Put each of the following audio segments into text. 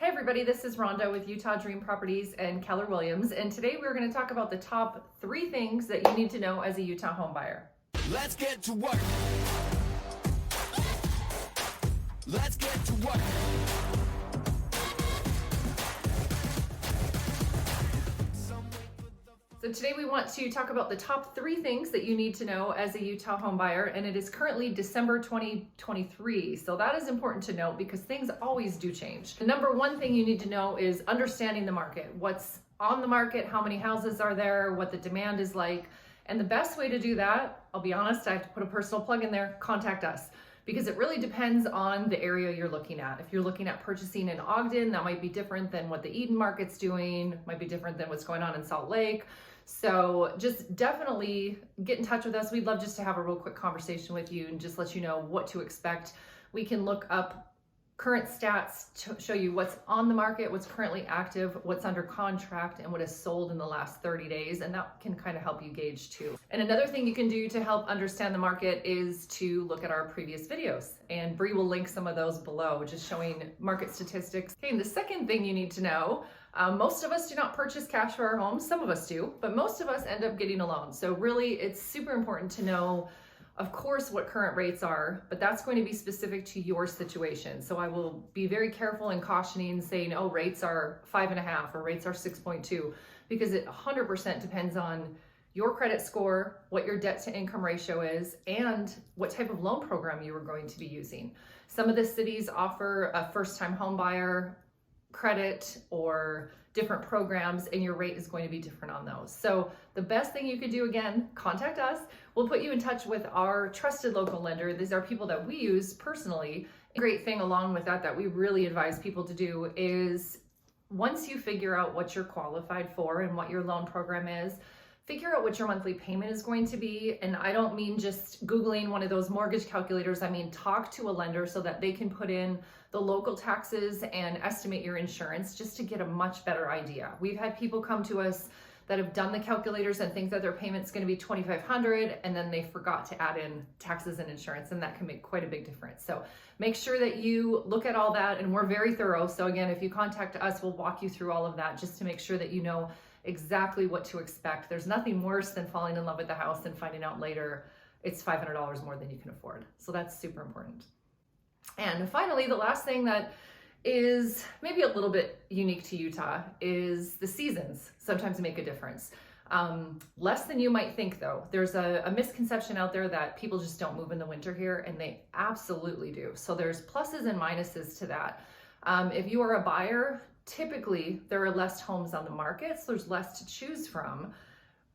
Hey everybody, this is Rhonda with Utah Dream Properties and Keller Williams, and today we're going to talk about the top 3 things that you need to know as a Utah home buyer. Let's get to work. Let's get to work. So today we want to talk about the top 3 things that you need to know as a Utah home buyer, and it is currently December 2023. So that is important to note because things always do change. The number 1 thing you need to know is understanding the market. What's on the market, how many houses are there, what the demand is like. And the best way to do that, I'll be honest, I have to put a personal plug in there, contact us. Because it really depends on the area you're looking at. If you're looking at purchasing in Ogden, that might be different than what the Eden market's doing, might be different than what's going on in Salt Lake. So just definitely get in touch with us. We'd love just to have a real quick conversation with you and just let you know what to expect. We can look up current stats to show you what's on the market, what's currently active, what's under contract, and what is sold in the last 30 days. And that can kind of help you gauge too. And another thing you can do to help understand the market is to look at our previous videos. And Bree will link some of those below, just showing market statistics. Okay, and the second thing you need to know, most of us do not purchase cash for our homes. Some of us do, but most of us end up getting a loan. So really, it's super important to know, of course, what current rates are, but that's going to be specific to your situation. So I will be very careful in cautioning saying, oh, rates are 5.5 or rates are 6.2, because it 100% depends on your credit score, what your debt to income ratio is, and what type of loan program you are going to be using. Some of the cities offer a first-time home buyer credit or different programs, and your rate is going to be different on those. So the best thing you could do, again, contact us. We'll put you in touch with our trusted local lender. These are people that we use personally. A great thing along with that we really advise people to do is once you figure out what you're qualified for and what your loan program is, figure out what your monthly payment is going to be. And I don't mean just Googling one of those mortgage calculators. I mean, talk to a lender so that they can put in the local taxes and estimate your insurance just to get a much better idea. We've had people come to us that have done the calculators and think that their payment's going to be $2,500, and then they forgot to add in taxes and insurance, and that can make quite a big difference. So make sure that you look at all that, and we're very thorough. So again, if you contact us, we'll walk you through all of that just to make sure that you know exactly what to expect. There's nothing worse than falling in love with the house and finding out later it's $500 more than you can afford. So that's super important. And finally, the last thing that is maybe a little bit unique to Utah is the seasons sometimes make a difference. Less than you might think though. There's a misconception out there that people just don't move in the winter here, and they absolutely do. So there's pluses and minuses to that. If you are a buyer, typically there are less homes on the market, so there's less to choose from.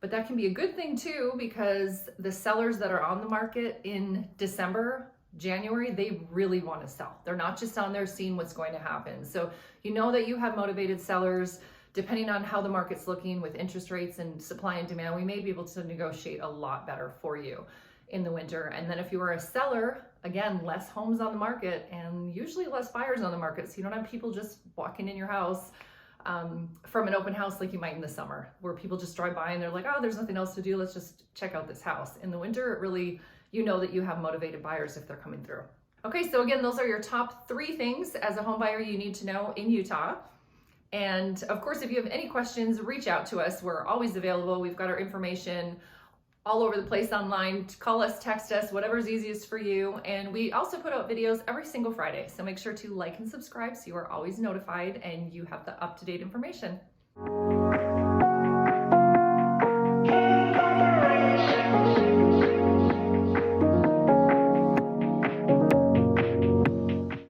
But that can be a good thing too, because the sellers that are on the market in December, January, they really want to sell. They're not just on there seeing what's going to happen. So you know that you have motivated sellers. Depending on how the market's looking with interest rates and supply and demand, we may be able to negotiate a lot better for you in the winter. And then if you are a seller, again, less homes on the market and usually less buyers on the market. So you don't have people just walking in your house from an open house like you might in the summer, where people just drive by and they're like, oh, there's nothing else to do. Let's just check out this house. In the winter, it really, you know that you have motivated buyers if they're coming through. Okay, so again, those are your top 3 things as a home buyer you need to know in Utah. And of course, if you have any questions, reach out to us. We're always available. We've got our information all over the place online. Call us, text us, whatever's easiest for you. And we also put out videos every single Friday. So make sure to like and subscribe so you are always notified and you have the up-to-date information.